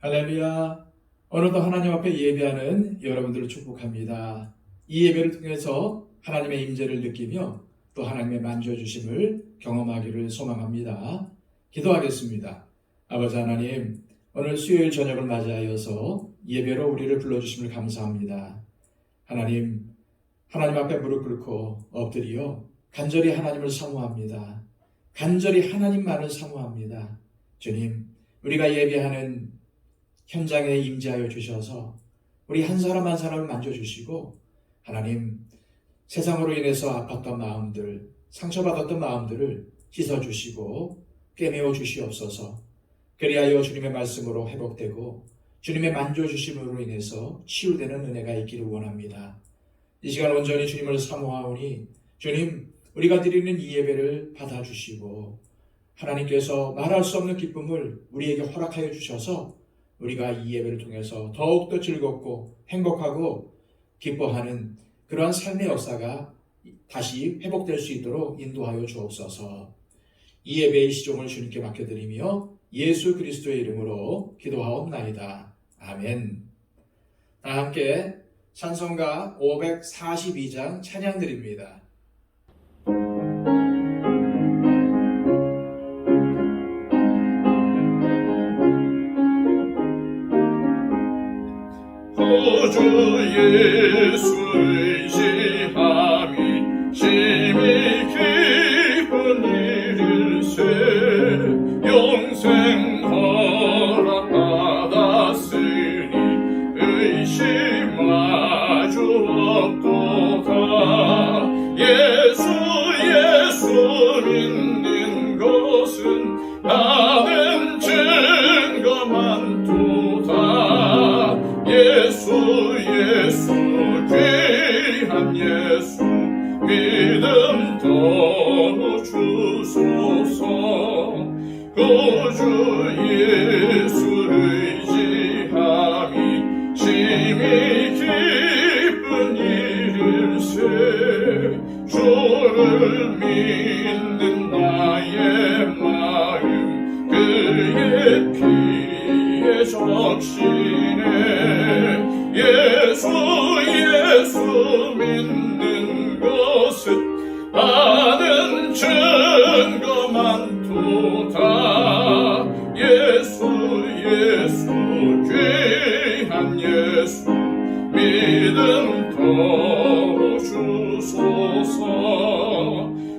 할렐루야. 오늘도 하나님 앞에 예배하는 여러분들을 축복합니다. 이 예배를 통해서 하나님의 임재를 느끼며 또 하나님의 만져주심을 경험하기를 소망합니다. 기도하겠습니다. 아버지 하나님, 오늘 수요일 저녁을 맞이하여서 예배로 우리를 불러주심을 감사합니다. 하나님 앞에 무릎 꿇고 엎드려 간절히 하나님을 사모합니다. 간절히 하나님만을 사모합니다. 주님, 우리가 예배하는 현장에 임재하여 주셔서 우리 한 사람 한 사람을 만져주시고, 하나님, 세상으로 인해서 아팠던 마음들, 상처받았던 마음들을 씻어주시고 꿰매어 주시옵소서. 그리하여 주님의 말씀으로 회복되고 주님의 만져주심으로 인해서 치유되는 은혜가 있기를 원합니다. 이 시간 온전히 주님을 사모하오니 주님, 우리가 드리는 이 예배를 받아주시고 하나님께서 말할 수 없는 기쁨을 우리에게 허락하여 주셔서 우리가 이 예배를 통해서 더욱더 즐겁고 행복하고 기뻐하는 그러한 삶의 역사가 다시 회복될 수 있도록 인도하여 주옵소서. 이 예배의 시종을 주님께 맡겨드리며 예수 그리스도의 이름으로 기도하옵나이다. 아멘. 다 함께 찬송가 542장 찬양드립니다. 구주 예수 의지함이 심히 기쁜 일일세. 영생 허락받았으니 의심 마주 없도다. 예수 믿는 것은 나는 증거 많도다. 예수 귀한 예수 믿음 더욱 주소서. 구주 예수 의지함이 심히 기쁜 일일세. 주를 믿는 나의 마음 그의 피에 적시네. 예수 믿는 것은 나는 증거 많도다. 예수 귀한 예수 믿음 더욱 주소서.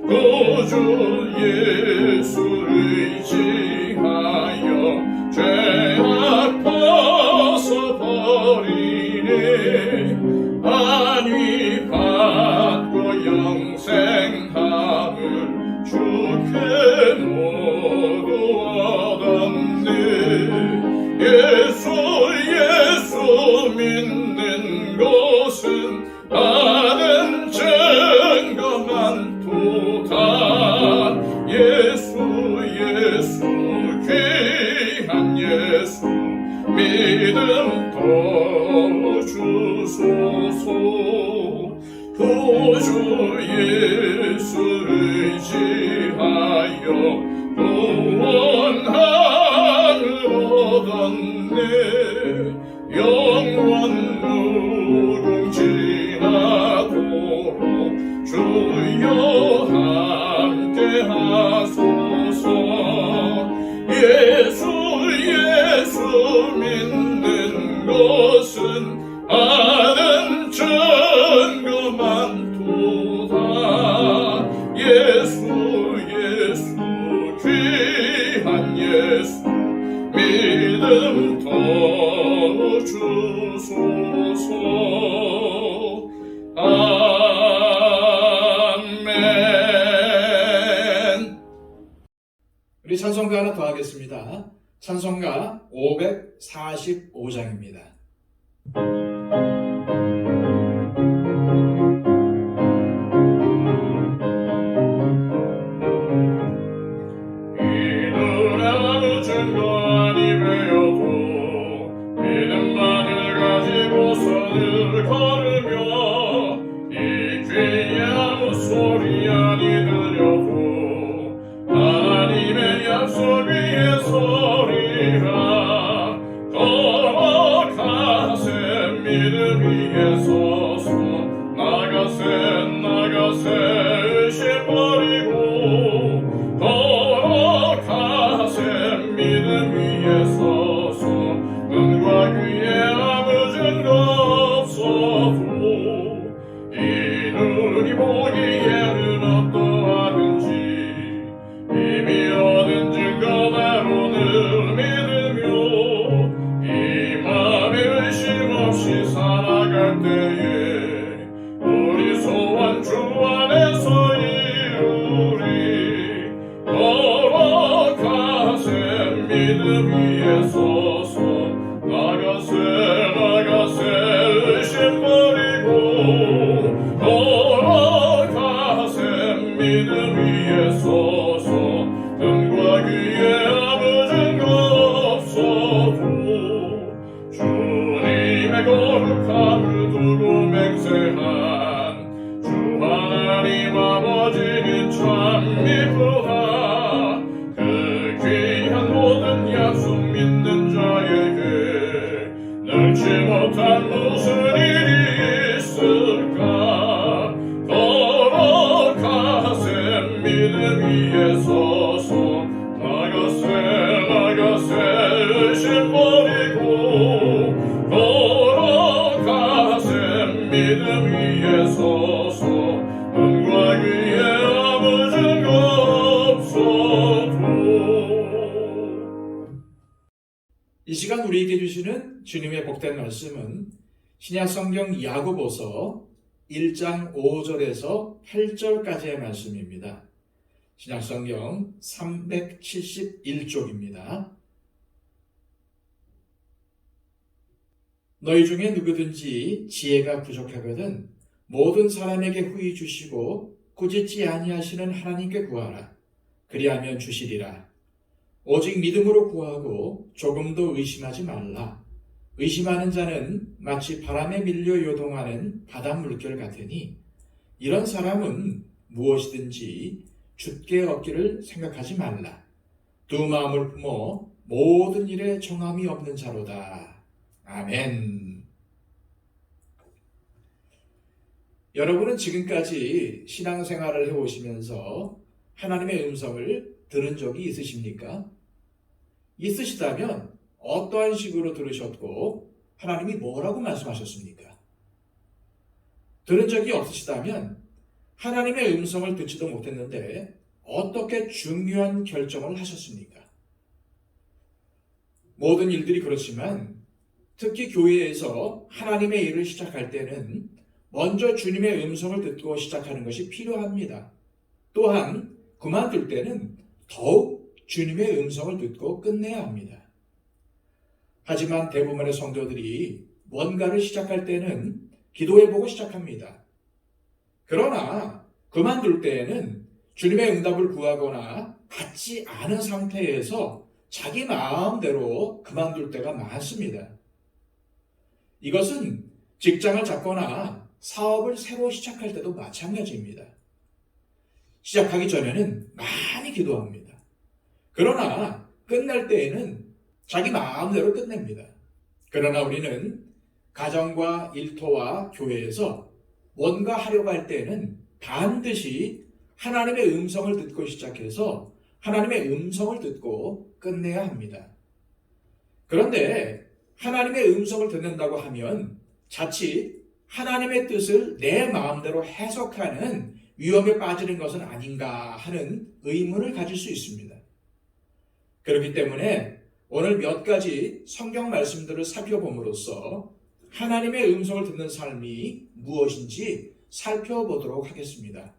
구주 예수 의지하여 죄악 벗어버리네. 안위 받고 영생함을 주께 모두 얻었네. 예수 믿는 것은 나는 증거 많도다. 예수 귀한 예수 믿음 더욱 주소서. 구주 예수 의지하여 구원함을 얻었네. 영원 무궁지나도록 주여 함께 하소서. 예수 믿는 것은 나는 증거 많도다. 예수 귀한 예수 믿음 더욱 주소서. 아멘. 우리 찬송가 하나 더 하겠습니다. 찬송가 545장입니다. 이는 아무 증거 아니 배워도 믿음만을 가지고서 늘 걸으며 이 귀에 아무 소리 아니 들려도 하나님의 약속 위에 서리라. 믿음 위에 서서 나가세 나가세 의심 버리고 걸어가세 믿음 위에 서서 등과 귀에 아무 증거 없어도 주님의 거룩함을 두고 맹세한 주 하나님 아버지는 참 미쁘다. 그 귀한 모든 약속 믿는 자에게 능치 못한 무슨 일이 있을까. 걸어가세 믿음 위에 서서 나가세 나가세 의심 버리고 걸어가세 믿음 위에 서서 눈과 귀에 아무 증거 없어도. 이 시간 우리에게 주시는 주님의 복된 말씀은 신약성경 야고보서 1장 5절에서 8절까지의 말씀입니다. 신약성경 371쪽입니다. 너희 중에 누구든지 지혜가 부족하거든 모든 사람에게 후히 주시고 꾸짖지 아니하시는 하나님께 구하라. 그리하면 주시리라. 오직 믿음으로 구하고 조금도 의심하지 말라. 의심하는 자는 마치 바람에 밀려 요동하는 바닷물결 같으니 이런 사람은 무엇이든지 굳게 얻기를 생각하지 말라. 두 마음을 품어 모든 일에 정함이 없는 자로다. 아멘. 여러분은 지금까지 신앙생활을 해오시면서 하나님의 음성을 들은 적이 있으십니까? 있으시다면 어떠한 식으로 들으셨고 하나님이 뭐라고 말씀하셨습니까? 들은 적이 없으시다면 하나님의 음성을 듣지도 못했는데 어떻게 중요한 결정을 하셨습니까? 모든 일들이 그렇지만 특히 교회에서 하나님의 일을 시작할 때는 먼저 주님의 음성을 듣고 시작하는 것이 필요합니다. 또한 그만둘 때는 더욱 주님의 음성을 듣고 끝내야 합니다. 하지만 대부분의 성도들이 뭔가를 시작할 때는 기도해보고 시작합니다. 그러나 그만둘 때에는 주님의 응답을 구하거나 받지 않은 상태에서 자기 마음대로 그만둘 때가 많습니다. 이것은 직장을 잡거나 사업을 새로 시작할 때도 마찬가지입니다. 시작하기 전에는 많이 기도합니다. 그러나 끝날 때에는 자기 마음대로 끝냅니다. 그러나 우리는 가정과 일터와 교회에서 뭔가 하려고 할 때는 반드시 하나님의 음성을 듣고 시작해서 하나님의 음성을 듣고 끝내야 합니다. 그런데 하나님의 음성을 듣는다고 하면 자칫 하나님의 뜻을 내 마음대로 해석하는 위험에 빠지는 것은 아닌가 하는 의문을 가질 수 있습니다. 그렇기 때문에 오늘 몇 가지 성경 말씀들을 살펴봄으로써 하나님의 음성을 듣는 삶이 무엇인지 살펴보도록 하겠습니다.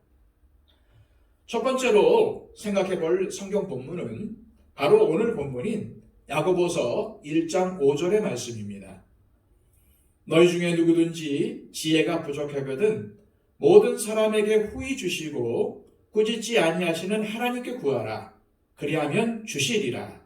첫 번째로 생각해 볼 성경 본문은 바로 오늘 본문인 야고보서 1장 5절의 말씀입니다. 너희 중에 누구든지 지혜가 부족하거든 모든 사람에게 후히 주시고 꾸짖지 아니하시는 하나님께 구하라. 그리하면 주시리라.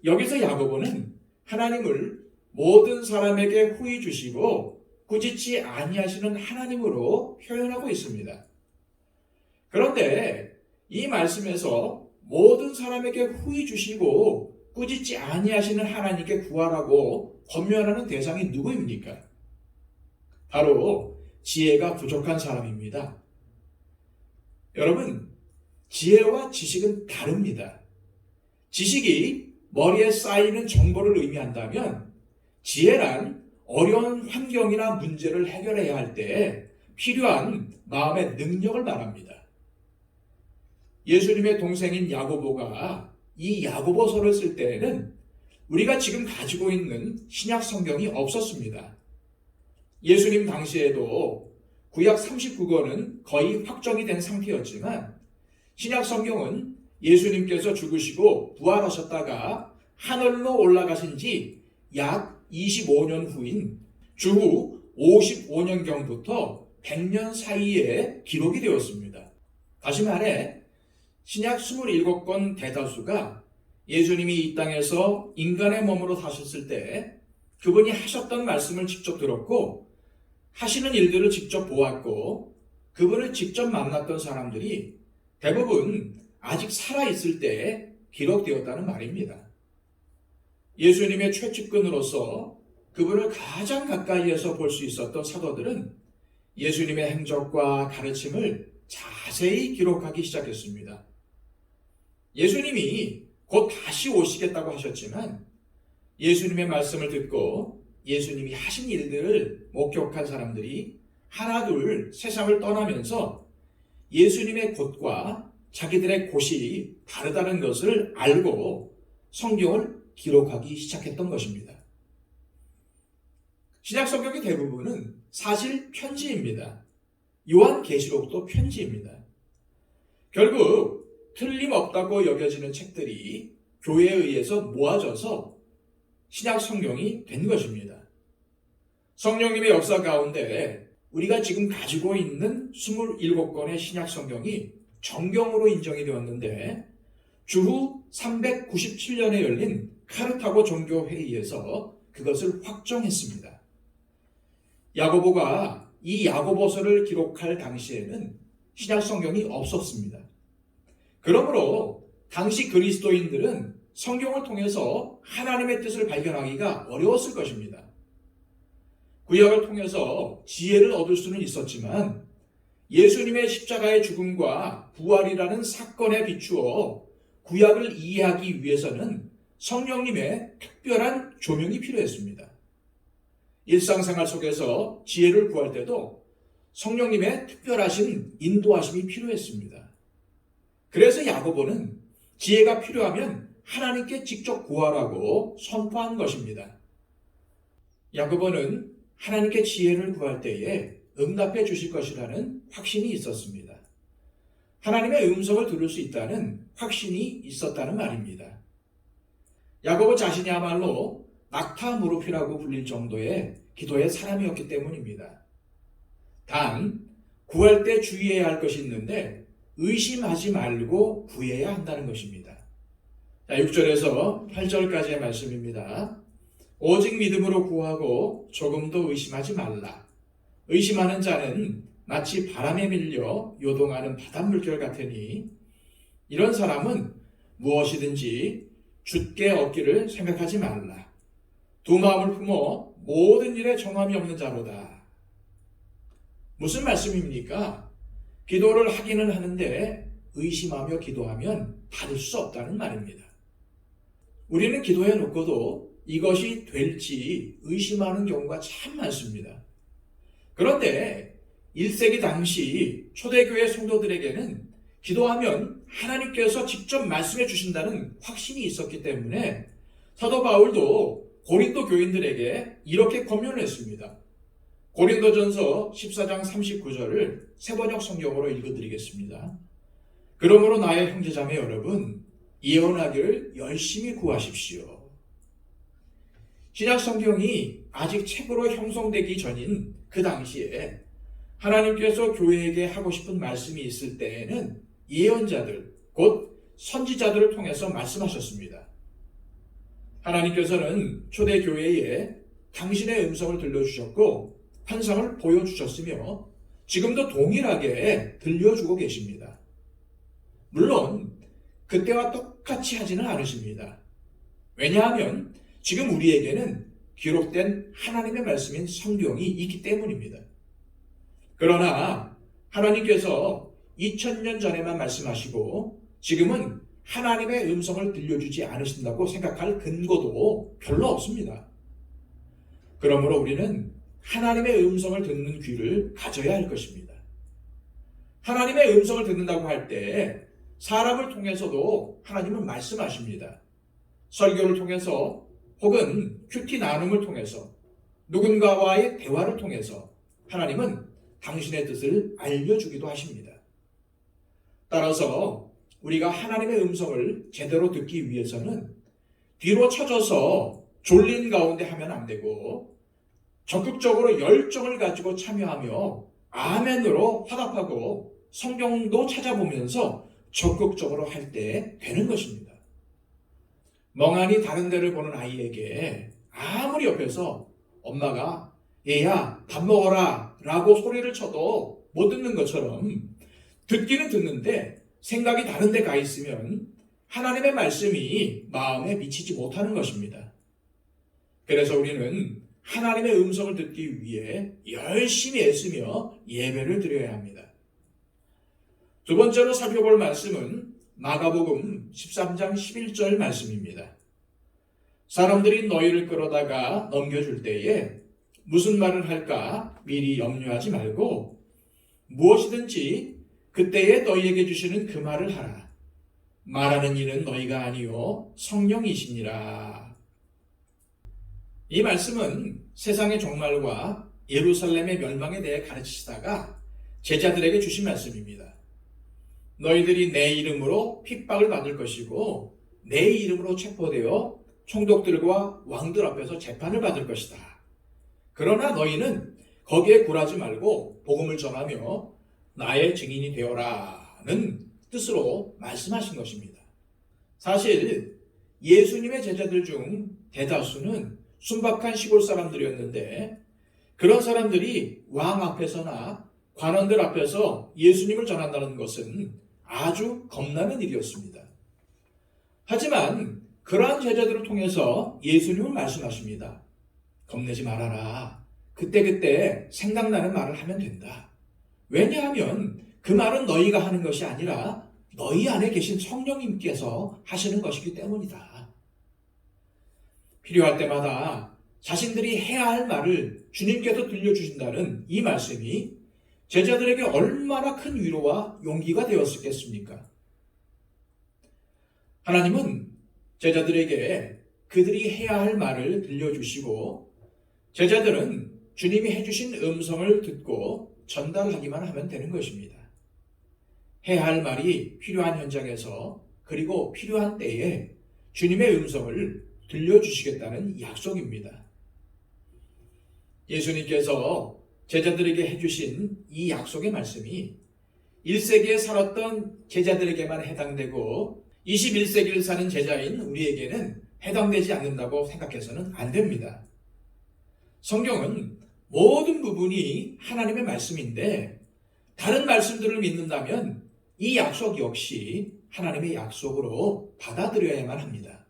여기서 야고보는 하나님을 모든 사람에게 후히 주시고 꾸짖지 아니하시는 하나님으로 표현하고 있습니다. 그런데 이 말씀에서 모든 사람에게 후히 주시고 꾸짖지 아니하시는 하나님께 구하라고 권면하는 대상이 누구입니까? 바로 지혜가 부족한 사람입니다. 여러분, 지혜와 지식은 다릅니다. 지식이 머리에 쌓이는 정보를 의미한다면 지혜란 어려운 환경이나 문제를 해결해야 할 때 필요한 마음의 능력을 말합니다. 예수님의 동생인 야고보가 이 야고보서를 쓸 때에는 우리가 지금 가지고 있는 신약 성경이 없었습니다. 예수님 당시에도 구약 39권은 거의 확정이 된 상태였지만 신약 성경은 예수님께서 죽으시고 부활하셨다가 하늘로 올라가신 지 약 25년 후인 주후 55년경부터 100년 사이에 기록이 되었습니다. 다시 말해 신약 27권 대다수가 예수님이 이 땅에서 인간의 몸으로 사셨을 때 그분이 하셨던 말씀을 직접 들었고 하시는 일들을 직접 보았고 그분을 직접 만났던 사람들이 대부분 아직 살아있을 때 기록되었다는 말입니다. 예수님의 최측근으로서 그분을 가장 가까이에서 볼 수 있었던 사도들은 예수님의 행적과 가르침을 자세히 기록하기 시작했습니다. 예수님이 곧 다시 오시겠다고 하셨지만 예수님의 말씀을 듣고 예수님이 하신 일들을 목격한 사람들이 하나둘 세상을 떠나면서 예수님의 곳과 자기들의 곳이 다르다는 것을 알고 성경을 기록하기 시작했던 것입니다. 신약 성경의 대부분은 사실 편지입니다. 요한계시록도 편지입니다. 결국 틀림없다고 여겨지는 책들이 교회에 의해서 모아져서 신약 성경이 된 것입니다. 성령님의 역사 가운데 우리가 지금 가지고 있는 27권의 신약 성경이 정경으로 인정이 되었는데 주후 397년에 열린 카르타고 종교회의에서 그것을 확정했습니다. 야고보가 이 야고보서를 기록할 당시에는 신약 성경이 없었습니다. 그러므로 당시 그리스도인들은 성경을 통해서 하나님의 뜻을 발견하기가 어려웠을 것입니다. 구약을 통해서 지혜를 얻을 수는 있었지만 예수님의 십자가의 죽음과 부활이라는 사건에 비추어 구약을 이해하기 위해서는 성령님의 특별한 조명이 필요했습니다. 일상생활 속에서 지혜를 구할 때도 성령님의 특별하신 인도하심이 필요했습니다. 그래서 야고보는 지혜가 필요하면 하나님께 직접 구하라고 선포한 것입니다. 야고보는 하나님께 지혜를 구할 때에 응답해 주실 것이라는 확신이 있었습니다. 하나님의 음성을 들을 수 있다는 확신이 있었다는 말입니다. 야고보 자신이야말로 낙타 무르피라고 불릴 정도의 기도의 사람이었기 때문입니다. 단, 구할 때 주의해야 할 것이 있는데 의심하지 말고 구해야 한다는 것입니다. 자, 6절에서 8절까지의 말씀입니다. 오직 믿음으로 구하고 조금도 의심하지 말라. 의심하는 자는 마치 바람에 밀려 요동하는 바닷물결 같으니 이런 사람은 무엇이든지 주께 얻기를 생각하지 말라. 두 마음을 품어 모든 일에 정함이 없는 자로다. 무슨 말씀입니까? 기도를 하기는 하는데 의심하며 기도하면 받을 수 없다는 말입니다. 우리는 기도해 놓고도 이것이 될지 의심하는 경우가 참 많습니다. 그런데 1세기 당시 초대교회 성도들에게는 기도하면 하나님께서 직접 말씀해 주신다는 확신이 있었기 때문에 사도 바울도 고린도 교인들에게 이렇게 권면했습니다. 고린도전서 14장 39절을 새번역 성경으로 읽어드리겠습니다. 그러므로 나의 형제자매 여러분, 예언하기를 열심히 구하십시오. 신약 성경이 아직 책으로 형성되기 전인 그 당시에 하나님께서 교회에게 하고 싶은 말씀이 있을 때에는 예언자들, 곧 선지자들을 통해서 말씀하셨습니다. 하나님께서는 초대교회에 당신의 음성을 들려주셨고 환상을 보여주셨으며 지금도 동일하게 들려주고 계십니다. 물론 그때와 똑같이 하지는 않으십니다. 왜냐하면 지금 우리에게는 기록된 하나님의 말씀인 성경이 있기 때문입니다. 그러나 하나님께서 2000년 전에만 말씀하시고 지금은 하나님의 음성을 들려주지 않으신다고 생각할 근거도 별로 없습니다. 그러므로 우리는 하나님의 음성을 듣는 귀를 가져야 할 것입니다. 하나님의 음성을 듣는다고 할 때 사람을 통해서도 하나님은 말씀하십니다. 설교를 통해서 혹은 큐티 나눔을 통해서 누군가와의 대화를 통해서 하나님은 당신의 뜻을 알려주기도 하십니다. 따라서 우리가 하나님의 음성을 제대로 듣기 위해서는 뒤로 처져서 졸린 가운데 하면 안 되고 적극적으로 열정을 가지고 참여하며 아멘으로 화답하고 성경도 찾아보면서 적극적으로 할 때 되는 것입니다. 멍하니 다른 데를 보는 아이에게 아무리 옆에서 엄마가 얘야 밥 먹어라 라고 소리를 쳐도 못 듣는 것처럼 듣기는 듣는데 생각이 다른 데 가 있으면 하나님의 말씀이 마음에 미치지 못하는 것입니다. 그래서 우리는 하나님의 음성을 듣기 위해 열심히 애쓰며 예배를 드려야 합니다. 두 번째로 살펴볼 말씀은 마가복음 13장 11절 말씀입니다. 사람들이 너희를 끌어다가 넘겨줄 때에 무슨 말을 할까 미리 염려하지 말고 무엇이든지 그때에 너희에게 주시는 그 말을 하라. 말하는 이는 너희가 아니요 성령이시니라. 이 말씀은 세상의 종말과 예루살렘의 멸망에 대해 가르치시다가 제자들에게 주신 말씀입니다. 너희들이 내 이름으로 핍박을 받을 것이고 내 이름으로 체포되어 총독들과 왕들 앞에서 재판을 받을 것이다. 그러나 너희는 거기에 굴하지 말고 복음을 전하며 나의 증인이 되어라는 뜻으로 말씀하신 것입니다. 사실 예수님의 제자들 중 대다수는 순박한 시골 사람들이었는데 그런 사람들이 왕 앞에서나 관원들 앞에서 예수님을 전한다는 것은 아주 겁나는 일이었습니다. 하지만 그러한 제자들을 통해서 예수님은 말씀하십니다. 겁내지 말아라. 그때그때 생각나는 말을 하면 된다. 왜냐하면 그 말은 너희가 하는 것이 아니라 너희 안에 계신 성령님께서 하시는 것이기 때문이다. 필요할 때마다 자신들이 해야 할 말을 주님께서 들려주신다는 이 말씀이 제자들에게 얼마나 큰 위로와 용기가 되었겠습니까? 하나님은 제자들에게 그들이 해야 할 말을 들려주시고 제자들은 주님이 해주신 음성을 듣고 전달하기만 하면 되는 것입니다. 해야 할 말이 필요한 현장에서 그리고 필요한 때에 주님의 음성을 들려주시겠다는 약속입니다. 예수님께서 제자들에게 해주신 이 약속의 말씀이 1세기에 살았던 제자들에게만 해당되고 21세기를 사는 제자인 우리에게는 해당되지 않는다고 생각해서는 안 됩니다. 성경은 모든 부분이 하나님의 말씀인데 다른 말씀들을 믿는다면 이 약속 역시 하나님의 약속으로 받아들여야만 합니다.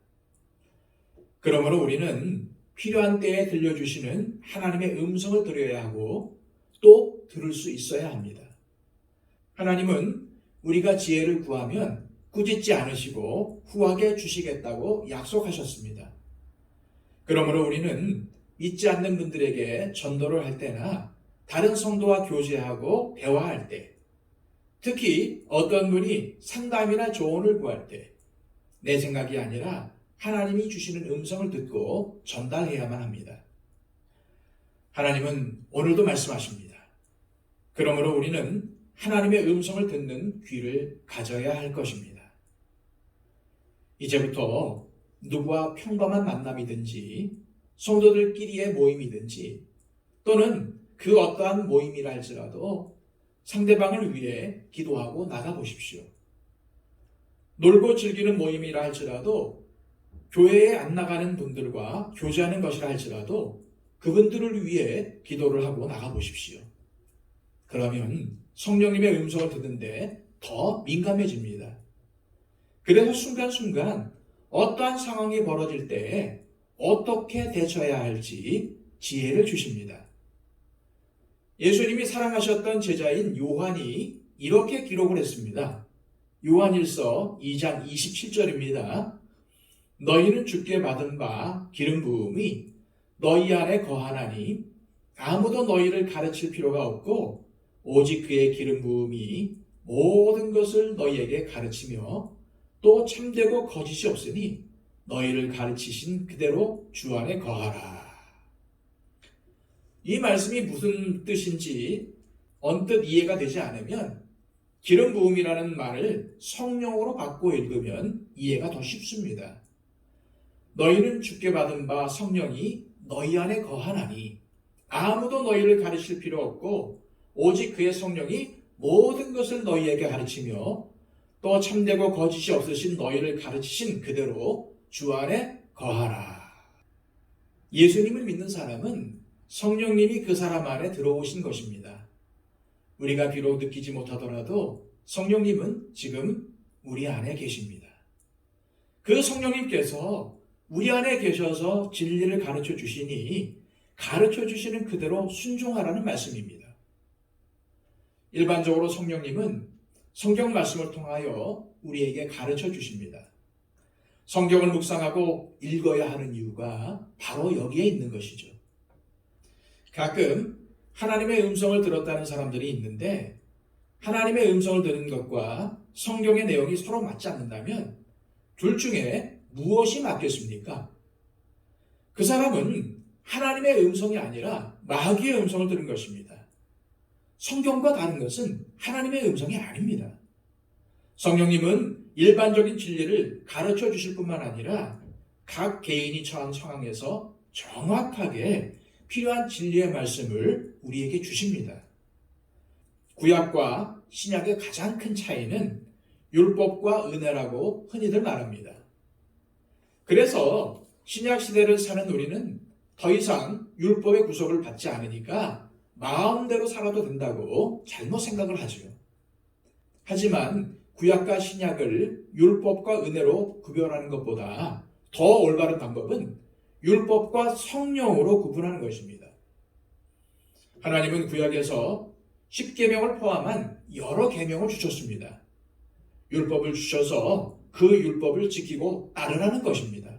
그러므로 우리는 필요한 때에 들려주시는 하나님의 음성을 들어야 하고 또 들을 수 있어야 합니다. 하나님은 우리가 지혜를 구하면 꾸짖지 않으시고 후하게 주시겠다고 약속하셨습니다. 그러므로 우리는 믿지 않는 분들에게 전도를 할 때나 다른 성도와 교제하고 대화할 때, 특히 어떤 분이 상담이나 조언을 구할 때 내 생각이 아니라 하나님이 주시는 음성을 듣고 전달해야만 합니다. 하나님은 오늘도 말씀하십니다. 그러므로 우리는 하나님의 음성을 듣는 귀를 가져야 할 것입니다. 이제부터 누구와 평범한 만남이든지 성도들끼리의 모임이든지 또는 그 어떠한 모임이라 할지라도 상대방을 위해 기도하고 나가보십시오. 놀고 즐기는 모임이라 할지라도 교회에 안 나가는 분들과 교제하는 것이라 할지라도 그분들을 위해 기도를 하고 나가보십시오. 그러면 성령님의 음성을 듣는데 더 민감해집니다. 그래서 순간순간 어떠한 상황이 벌어질 때 어떻게 대처해야 할지 지혜를 주십니다. 예수님이 사랑하셨던 제자인 요한이 이렇게 기록을 했습니다. 요한일서 2장 27절입니다. 너희는 주께 받은 바 기름 부음이 너희 안에 거하나니 아무도 너희를 가르칠 필요가 없고 오직 그의 기름 부음이 모든 것을 너희에게 가르치며 또 참되고 거짓이 없으니 너희를 가르치신 그대로 주 안에 거하라. 이 말씀이 무슨 뜻인지 언뜻 이해가 되지 않으면 기름 부음이라는 말을 성령으로 바꿔 읽으면 이해가 더 쉽습니다. 너희는 주께 받은 바 성령이 너희 안에 거하나니 아무도 너희를 가르칠 필요 없고 오직 그의 성령이 모든 것을 너희에게 가르치며 또 참되고 거짓이 없으신 너희를 가르치신 그대로 주 안에 거하라. 예수님을 믿는 사람은 성령님이 그 사람 안에 들어오신 것입니다. 우리가 비록 느끼지 못하더라도 성령님은 지금 우리 안에 계십니다. 그 성령님께서 우리 안에 계셔서 진리를 가르쳐 주시니 가르쳐 주시는 그대로 순종하라는 말씀입니다. 일반적으로 성령님은 성경 말씀을 통하여 우리에게 가르쳐 주십니다. 성경을 묵상하고 읽어야 하는 이유가 바로 여기에 있는 것이죠. 가끔 하나님의 음성을 들었다는 사람들이 있는데 하나님의 음성을 들은 것과 성경의 내용이 서로 맞지 않는다면 둘 중에 무엇이 맞겠습니까? 그 사람은 하나님의 음성이 아니라 마귀의 음성을 들은 것입니다. 성경과 다른 것은 하나님의 음성이 아닙니다. 성령님은 일반적인 진리를 가르쳐 주실 뿐만 아니라 각 개인이 처한 상황에서 정확하게 필요한 진리의 말씀을 우리에게 주십니다. 구약과 신약의 가장 큰 차이는 율법과 은혜라고 흔히들 말합니다. 그래서 신약 시대를 사는 우리는 더 이상 율법의 구속을 받지 않으니까 마음대로 살아도 된다고 잘못 생각을 하죠. 하지만 구약과 신약을 율법과 은혜로 구별하는 것보다 더 올바른 방법은 율법과 성령으로 구분하는 것입니다. 하나님은 구약에서 10계명을 포함한 여러 계명을 주셨습니다. 율법을 주셔서 그 율법을 지키고 따르라는 것입니다.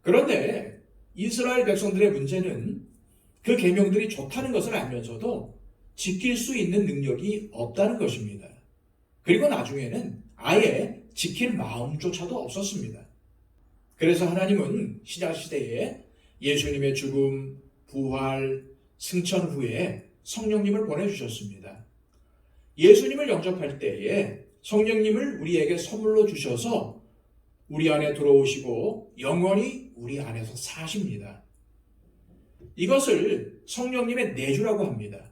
그런데 이스라엘 백성들의 문제는 그 계명들이 좋다는 것을 알면서도 지킬 수 있는 능력이 없다는 것입니다. 그리고 나중에는 아예 지킬 마음조차도 없었습니다. 그래서 하나님은 신약시대에 예수님의 죽음, 부활, 승천 후에 성령님을 보내주셨습니다. 예수님을 영접할 때에 성령님을 우리에게 선물로 주셔서 우리 안에 들어오시고 영원히 우리 안에서 사십니다. 이것을 성령님의 내주라고 합니다.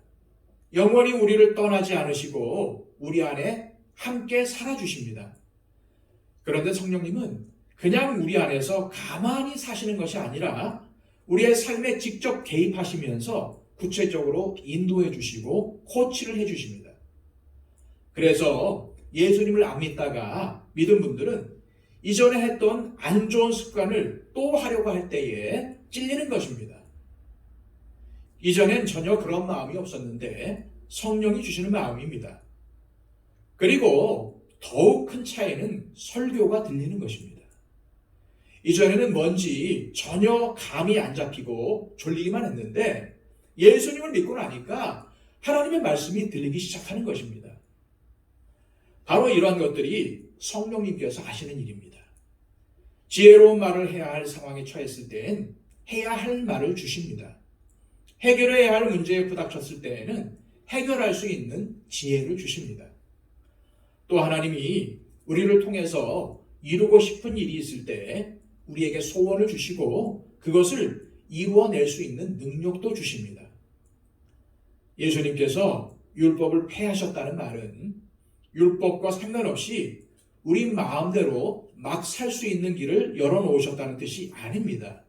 영원히 우리를 떠나지 않으시고 우리 안에 함께 살아주십니다. 그런데 성령님은 그냥 우리 안에서 가만히 사시는 것이 아니라 우리의 삶에 직접 개입하시면서 구체적으로 인도해 주시고 코치를 해 주십니다. 그래서 예수님을 안 믿다가 믿은 분들은 이전에 했던 안 좋은 습관을 또 하려고 할 때에 찔리는 것입니다. 이전엔 전혀 그런 마음이 없었는데 성령이 주시는 마음입니다. 그리고 더욱 큰 차이는 설교가 들리는 것입니다. 이전에는 뭔지 전혀 감이 안 잡히고 졸리기만 했는데 예수님을 믿고 나니까 하나님의 말씀이 들리기 시작하는 것입니다. 바로 이러한 것들이 성령님께서 하시는 일입니다. 지혜로운 말을 해야 할 상황에 처했을 때엔 해야 할 말을 주십니다. 해결해야 할 문제에 부닥쳤을 때에는 해결할 수 있는 지혜를 주십니다. 또 하나님이 우리를 통해서 이루고 싶은 일이 있을 때 우리에게 소원을 주시고 그것을 이루어낼 수 있는 능력도 주십니다. 예수님께서 율법을 폐하셨다는 말은 율법과 상관없이 우리 마음대로 막 살 수 있는 길을 열어놓으셨다는 뜻이 아닙니다.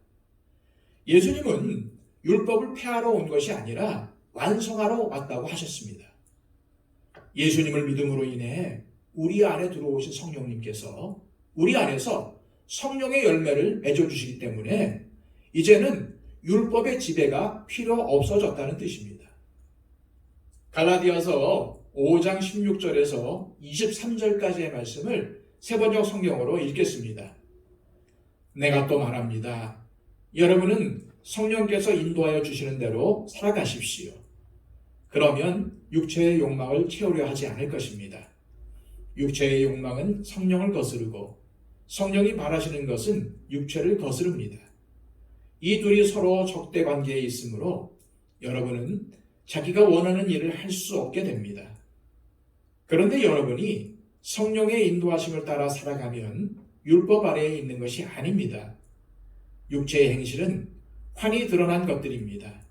예수님은 율법을 폐하러 온 것이 아니라 완성하러 왔다고 하셨습니다. 예수님을 믿음으로 인해 우리 안에 들어오신 성령님께서 우리 안에서 성령의 열매를 맺어주시기 때문에 이제는 율법의 지배가 필요 없어졌다는 뜻입니다. 갈라디아서 5장 16절에서 23절까지의 말씀을 세번역 성경으로 읽겠습니다. 내가 또 말합니다. 여러분은 성령께서 인도하여 주시는 대로 살아가십시오. 그러면 육체의 욕망을 채우려 하지 않을 것입니다. 육체의 욕망은 성령을 거스르고 성령이 바라시는 것은 육체를 거스릅니다. 이 둘이 서로 적대 관계에 있으므로 여러분은 자기가 원하는 일을 할 수 없게 됩니다. 그런데 여러분이 성령의 인도하심을 따라 살아가면 율법 아래에 있는 것이 아닙니다. 육체의 행실은 환히 드러난 것들입니다.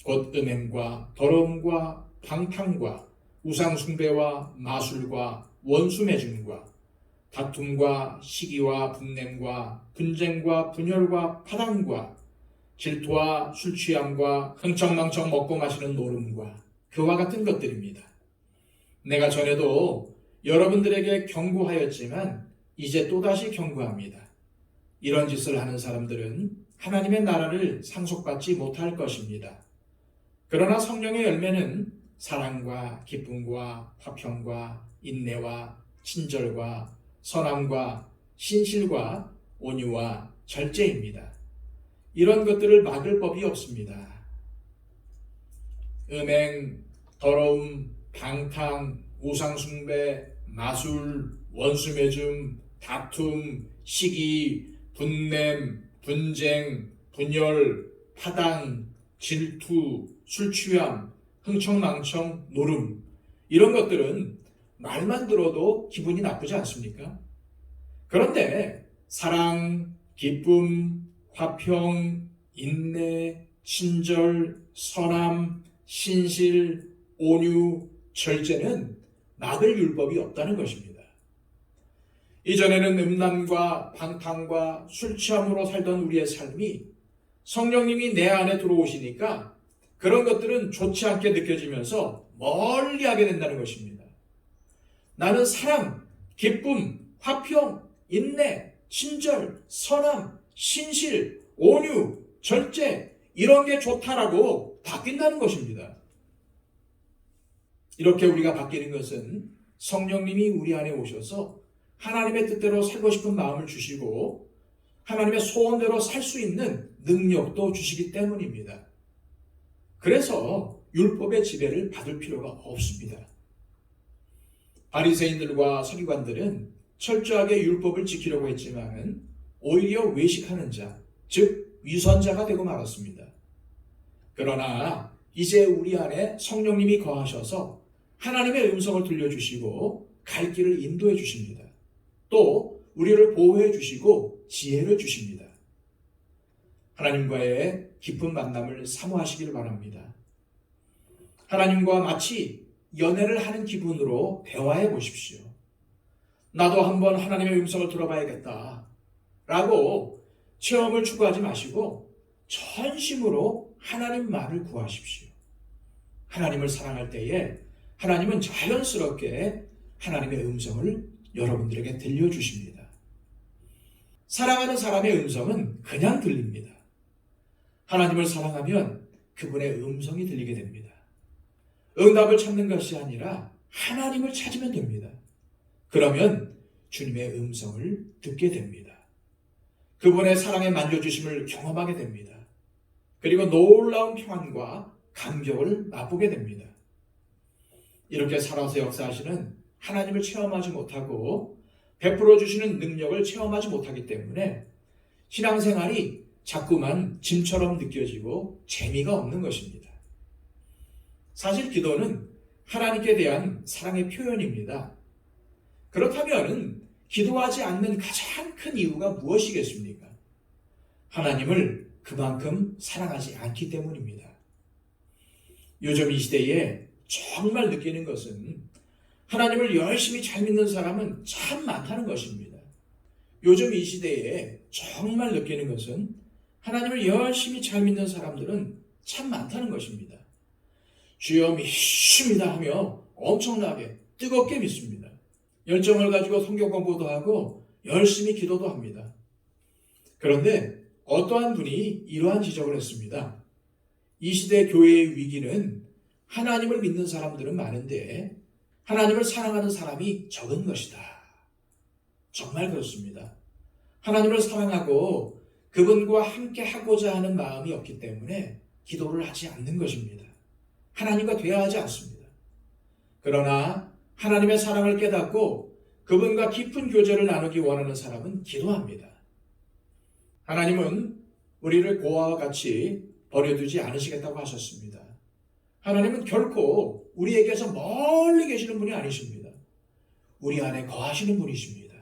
곧 음행과 더러움과 방탕과 우상숭배와 마술과 원수매줌과 다툼과 시기와 분냄과 분쟁과 분열과 파당과 질투와 술취함과 흥청망청 먹고 마시는 노름과 그와 같은 것들입니다. 내가 전에도 여러분들에게 경고하였지만 이제 또다시 경고합니다. 이런 짓을 하는 사람들은 하나님의 나라를 상속받지 못할 것입니다. 그러나 성령의 열매는 사랑과 기쁨과 화평과 인내와 친절과 선함과 신실과 온유와 절제입니다. 이런 것들을 막을 법이 없습니다. 음행, 더러움, 방탕, 우상숭배, 마술, 원수매줌, 다툼, 시기, 분냄, 분쟁, 분열, 파당, 질투, 술취함, 흥청망청, 노름, 이런 것들은 말만 들어도 기분이 나쁘지 않습니까? 그런데 사랑, 기쁨, 화평, 인내, 친절, 선함, 신실, 온유, 절제는 막을 율법이 없다는 것입니다. 이전에는 음란과 방탕과 술 취함으로 살던 우리의 삶이 성령님이 내 안에 들어오시니까 그런 것들은 좋지 않게 느껴지면서 멀리 하게 된다는 것입니다. 나는 사랑, 기쁨, 화평, 인내, 친절, 선함, 신실, 온유, 절제 이런 게 좋다라고 바뀐다는 것입니다. 이렇게 우리가 바뀌는 것은 성령님이 우리 안에 오셔서 하나님의 뜻대로 살고 싶은 마음을 주시고 하나님의 소원대로 살 수 있는 능력도 주시기 때문입니다. 그래서 율법의 지배를 받을 필요가 없습니다. 바리새인들과 서기관들은 철저하게 율법을 지키려고 했지만 오히려 외식하는 자, 즉 위선자가 되고 말았습니다. 그러나 이제 우리 안에 성령님이 거하셔서 하나님의 음성을 들려주시고 갈 길을 인도해 주십니다. 또 우리를 보호해 주시고 지혜를 주십니다. 하나님과의 깊은 만남을 사모하시기를 바랍니다. 하나님과 마치 연애를 하는 기분으로 대화해 보십시오. 나도 한번 하나님의 음성을 들어봐야겠다 라고 체험을 추구하지 마시고 전심으로 하나님 말을 구하십시오. 하나님을 사랑할 때에 하나님은 자연스럽게 하나님의 음성을 여러분들에게 들려주십니다. 사랑하는 사람의 음성은 그냥 들립니다. 하나님을 사랑하면 그분의 음성이 들리게 됩니다. 응답을 찾는 것이 아니라 하나님을 찾으면 됩니다. 그러면 주님의 음성을 듣게 됩니다. 그분의 사랑의 만져주심을 경험하게 됩니다. 그리고 놀라운 평안과 감격을 맛보게 됩니다. 이렇게 살아서 역사하시는 하나님을 체험하지 못하고 베풀어 주시는 능력을 체험하지 못하기 때문에 신앙생활이 자꾸만 짐처럼 느껴지고 재미가 없는 것입니다. 사실 기도는 하나님께 대한 사랑의 표현입니다. 그렇다면 기도하지 않는 가장 큰 이유가 무엇이겠습니까? 하나님을 그만큼 사랑하지 않기 때문입니다. 요즘 이 시대에 정말 느끼는 것은 하나님을 열심히 잘 믿는 사람은 참 많다는 것입니다. 요즘 이 시대에 정말 느끼는 것은 하나님을 열심히 잘 믿는 사람들은 참 많다는 것입니다. 주여 믿습니다 하며 엄청나게 뜨겁게 믿습니다. 열정을 가지고 성경 공부도 하고 열심히 기도도 합니다. 그런데 어떠한 분이 이러한 지적을 했습니다. 이 시대 교회의 위기는 하나님을 믿는 사람들은 많은데 하나님을 사랑하는 사람이 적은 것이다. 정말 그렇습니다. 하나님을 사랑하고 그분과 함께 하고자 하는 마음이 없기 때문에 기도를 하지 않는 것입니다. 하나님과 대화하지 않습니다. 그러나 하나님의 사랑을 깨닫고 그분과 깊은 교제를 나누기 원하는 사람은 기도합니다. 하나님은 우리를 고아와 같이 버려두지 않으시겠다고 하셨습니다. 하나님은 결코 우리에게서 멀리 계시는 분이 아니십니다. 우리 안에 거하시는 분이십니다.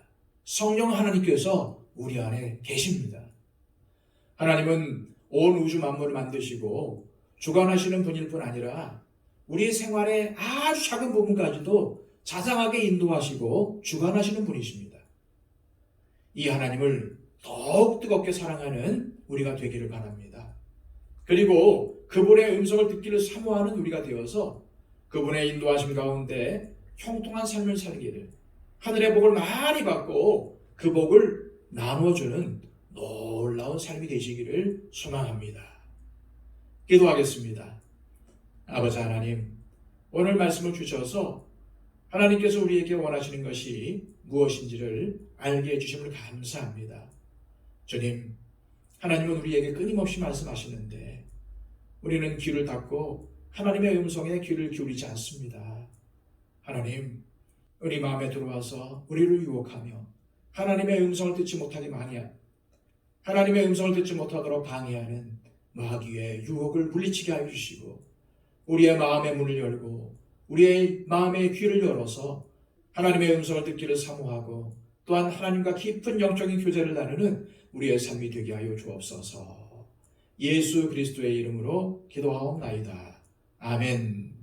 성령 하나님께서 우리 안에 계십니다. 하나님은 온 우주 만물을 만드시고 주관하시는 분일 뿐 아니라 우리의 생활의 아주 작은 부분까지도 자상하게 인도하시고 주관하시는 분이십니다. 이 하나님을 더욱 뜨겁게 사랑하는 우리가 되기를 바랍니다. 그리고 그분의 음성을 듣기를 사모하는 우리가 되어서 그분의 인도하심 가운데 형통한 삶을 살기를, 하늘의 복을 많이 받고 그 복을 나눠주는 놀라운 삶이 되시기를 소망합니다. 기도하겠습니다. 아버지 하나님, 오늘 말씀을 주셔서 하나님께서 우리에게 원하시는 것이 무엇인지를 알게 해주심을 감사합니다. 주님, 하나님은 우리에게 끊임없이 말씀하시는데 우리는 귀를 닫고 하나님의 음성에 귀를 기울이지 않습니다. 하나님, 우리 마음에 들어와서 우리를 유혹하며 하나님의 음성을 듣지 못하게 하나님의 음성을 듣지 못하도록 방해하는 마귀의 유혹을 물리치게 하여 주시고 우리의 마음의 문을 열고 우리의 마음의 귀를 열어서 하나님의 음성을 듣기를 사모하고 또한 하나님과 깊은 영적인 교제를 나누는 우리의 삶이 되게 하여 주옵소서. 예수 그리스도의 이름으로 기도하옵나이다. 아멘.